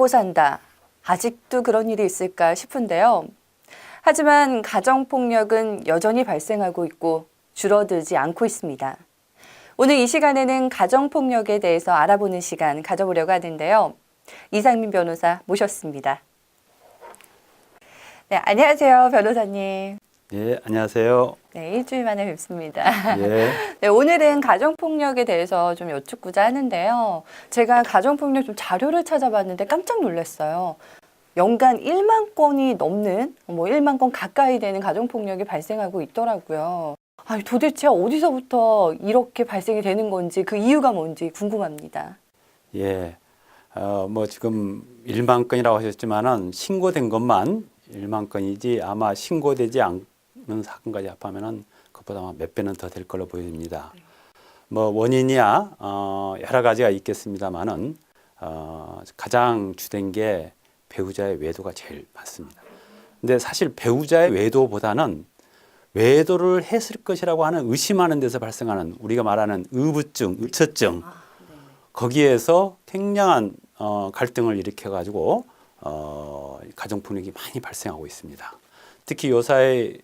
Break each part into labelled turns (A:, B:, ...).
A: 먹고 산다. 아직도 그런 일이 있을까 싶은데요. 하지만 가정폭력은 여전히 발생하고 있고 줄어들지 않고 있습니다. 오늘 이 시간에는 가정폭력에 대해서 알아보는 시간 가져보려고 하는데요. 이상민 변호사 모셨습니다. 네, 안녕하세요, 변호사님.
B: 예, 안녕하세요.
A: 네, 일주일 만에 뵙습니다.
B: 예,
A: 네, 오늘은 가정폭력에 대해서 좀 여쭙고자 하는데요. 제가 가정폭력 좀 자료를 찾아봤는데 깜짝 놀랐어요. 연간 1만 건이 넘는, 1만 건 가까이 되는 가정폭력이 발생하고 있더라고요. 아니, 도대체 어디서부터 이렇게 발생이 되는 건지 그 이유가 뭔지 궁금합니다.
B: 예. 지금 1만 건이라고 하셨지만은 신고된 것만 1만 건이지 아마 신고되지 않는 사건까지 합하면은 그것보다 아마 몇 배는 더 될 걸로 보입니다. 원인이야 여러 가지가 있겠습니다만은 가장 주된 게 배우자의 외도가 제일 많습니다. 근데 사실 배우자의 외도보다는 외도를 했을 것이라고 하는 의심하는 데서 발생하는 우리가 말하는 의부증, 의처증 거기에서 굉장한 갈등을 일으켜 가지고 가정폭력이 많이 발생하고 있습니다. 특히 요사이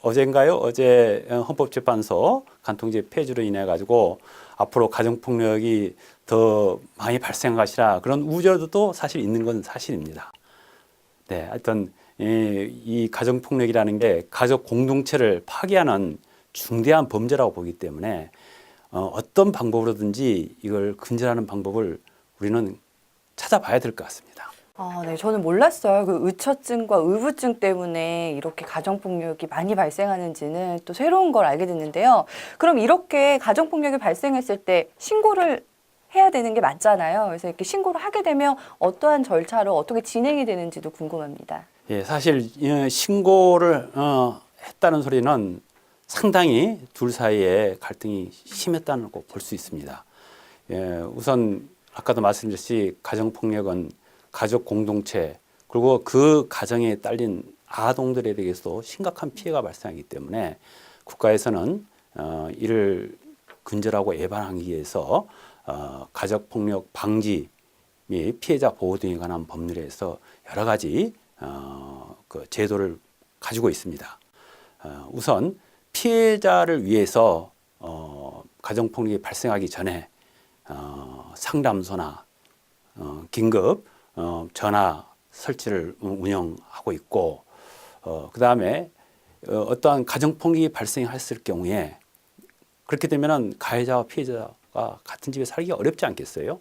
B: 어제 헌법재판소 간통죄 폐지로 인해 가지고 앞으로 가정폭력이 더 많이 발생할 것이라 그런 우려도 사실 있는 건 사실입니다. 네, 하여튼 이 가정폭력이라는 게 가족 공동체를 파괴하는 중대한 범죄라고 보기 때문에 어떤 방법으로든지 이걸 근절하는 방법을 우리는 찾아봐야 될 것 같습니다.
A: 네, 저는 몰랐어요. 그 의처증과 의부증 때문에 이렇게 가정폭력이 많이 발생하는지는 또 새로운 걸 알게 됐는데요. 그럼 이렇게 가정폭력이 발생했을 때 신고를 해야 되는 게 맞잖아요. 그래서 이렇게 신고를 하게 되면 어떠한 절차로 어떻게 진행이 되는지도 궁금합니다.
B: 예, 사실 신고를 했다는 소리는 상당히 둘 사이에 갈등이 심했다는 걸 볼 수 있습니다. 예, 우선 아까도 말씀드렸듯이 가정폭력은 가족 공동체 그리고 그 가정에 딸린 아동들에 대해서도 심각한 피해가 발생하기 때문에 국가에서는 이를 근절하고 예방하기 위해서 가족폭력 방지 및 피해자 보호 등에 관한 법률에서 여러 가지 그 제도를 가지고 있습니다. 우선 피해자를 위해서 가정폭력이 발생하기 전에 상담소나 긴급 전화 설치를 운영하고 있고 그다음에 어떠한 가정폭력이 발생했을 경우에 그렇게 되면은 가해자와 피해자가 같은 집에 살기 어렵지 않겠어요?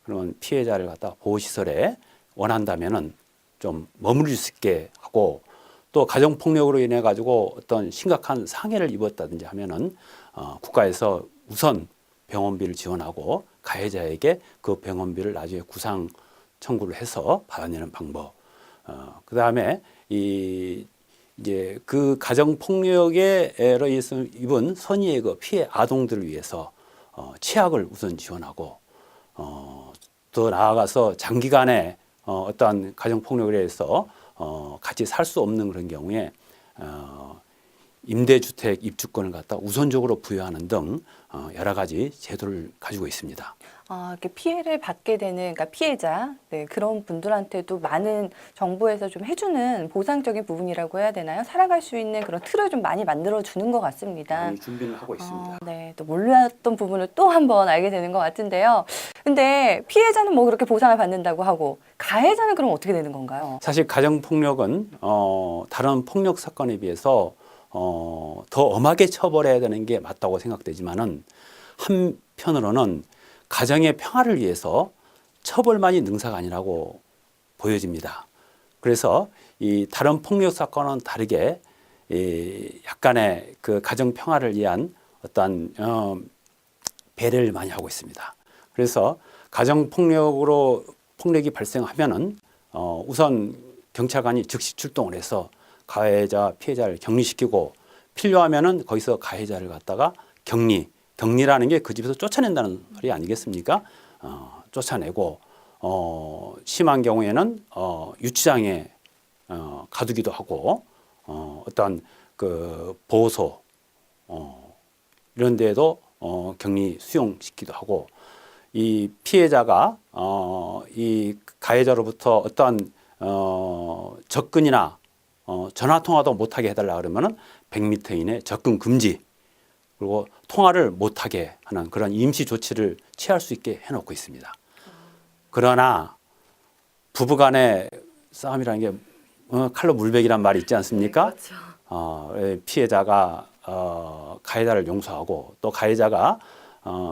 B: 그러면 피해자를 갖다 보호시설에 원한다면은 좀 머무를 수 있게 하고 또 가정폭력으로 인해 가지고 어떤 심각한 상해를 입었다든지 하면은 국가에서 우선 병원비를 지원하고 가해자에게 그 병원비를 나중에 구상 청구를 해서 받아내는 방법. 그 다음에 이제 그 가정폭력에 입은 선의의 그 피해 아동들을 위해서 치약을 우선 지원하고 더 나아가서 장기간에 어떠한 가정폭력에 의해서 같이 살 수 없는 그런 경우에 임대주택 입주권을 갖다 우선적으로 부여하는 등 여러 가지 제도를 가지고 있습니다.
A: 이렇게 피해를 받게 되는, 그러니까 피해자, 네, 그런 분들한테도 많은 정부에서 좀 해주는 보상적인 부분이라고 해야 되나요? 살아갈 수 있는 그런 틀을 좀 많이 만들어주는 것 같습니다.
B: 많이 준비를 하고 있습니다.
A: 네, 또 몰랐던 부분을 또 한 번 알게 되는 것 같은데요. 근데 피해자는 뭐 그렇게 보상을 받는다고 하고, 가해자는 그럼 어떻게 되는 건가요?
B: 사실 가정폭력은 다른 폭력 사건에 비해서 더 엄하게 처벌해야 되는 게 맞다고 생각되지만은 한편으로는 가정의 평화를 위해서 처벌만이 능사가 아니라고 보여집니다. 그래서 이 다른 폭력 사건은 다르게 약간의 그 가정 평화를 위한 어떤 배려를 많이 하고 있습니다. 그래서 가정 폭력이 발생하면은 우선 경찰관이 즉시 출동을 해서 가해자 피해자를 격리시키고 필요하면은 거기서 가해자를 갖다가 격리라는 게 그 집에서 쫓아낸다는 소리 아니겠습니까? 쫓아내고 심한 경우에는 유치장에 가두기도 하고 어떤 그 보호소 이런 데에도 격리 수용시키기도 하고 이 피해자가 이 가해자로부터 어떠한 접근이나 전화 통화도 못하게 해달라 그러면은 100m 이내 접근 금지, 그리고 통화를 못하게 하는 그런 임시 조치를 취할 수 있게 해놓고 있습니다. 그러나 부부간의 싸움이라는 게 칼로 물베기란 말이 있지 않습니까? 피해자가 가해자를 용서하고 또 가해자가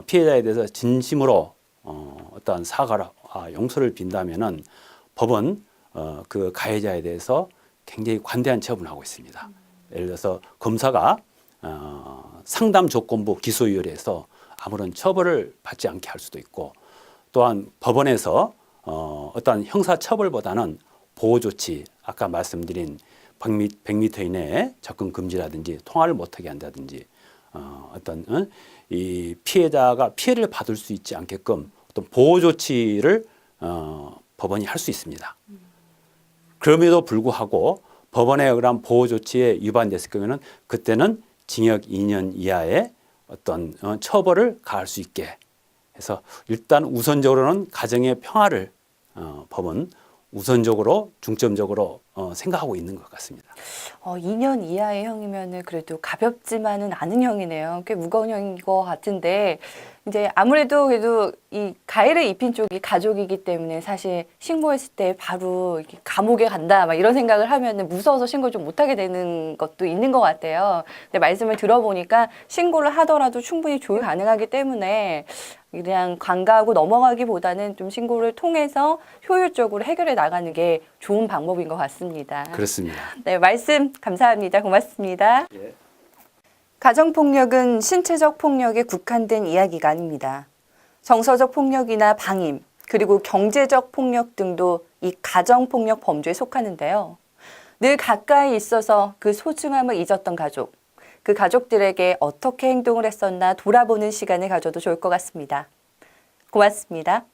B: 피해자에 대해서 진심으로 어떠한 사과와 용서를 빈다면은 법은 그 가해자에 대해서 굉장히 관대한 처분을 하고 있습니다. 예를 들어서 검사가 상담 조건부 기소유예에서 아무런 처벌을 받지 않게 할 수도 있고, 또한 법원에서 어떠한 형사 처벌보다는 보호 조치, 아까 말씀드린 100m 이내에 접근 금지라든지 통화를 못하게 한다든지 이 피해자가 피해를 받을 수 있지 않게끔 어떤 보호 조치를 법원이 할 수 있습니다. 그럼에도 불구하고 법원의 그런 보호 조치에 위반됐을 경우에는 그때는 징역 2년 이하의 어떤 처벌을 가할 수 있게 해서, 일단 우선적으로는 가정의 평화를 법은 우선적으로 중점적으로 생각하고 있는 것 같습니다.
A: 2년 이하의 형이면은 그래도 가볍지만은 않은 형이네요. 꽤 무거운 형인 것 같은데, 이제 아무래도 그래도 이 가해를 입힌 쪽이 가족이기 때문에 사실 신고했을 때 바로 이렇게 감옥에 간다 막 이런 생각을 하면은 무서워서 신고를 좀 못하게 되는 것도 있는 것 같아요. 근데 말씀을 들어보니까 신고를 하더라도 충분히 조율 가능하기 때문에 그냥 관가하고 넘어가기보다는 좀 신고를 통해서 효율적으로 해결해 나가는 게 좋은 방법인 것 같습니다.
B: 그렇습니다.
A: 네, 말씀 감사합니다. 고맙습니다.
B: 예.
A: 가정폭력은 신체적 폭력에 국한된 이야기가 아닙니다. 정서적 폭력이나 방임, 그리고 경제적 폭력 등도 이 가정폭력 범주에 속하는데요. 늘 가까이 있어서 그 소중함을 잊었던 가족, 그 가족들에게 어떻게 행동을 했었나 돌아보는 시간을 가져도 좋을 것 같습니다. 고맙습니다.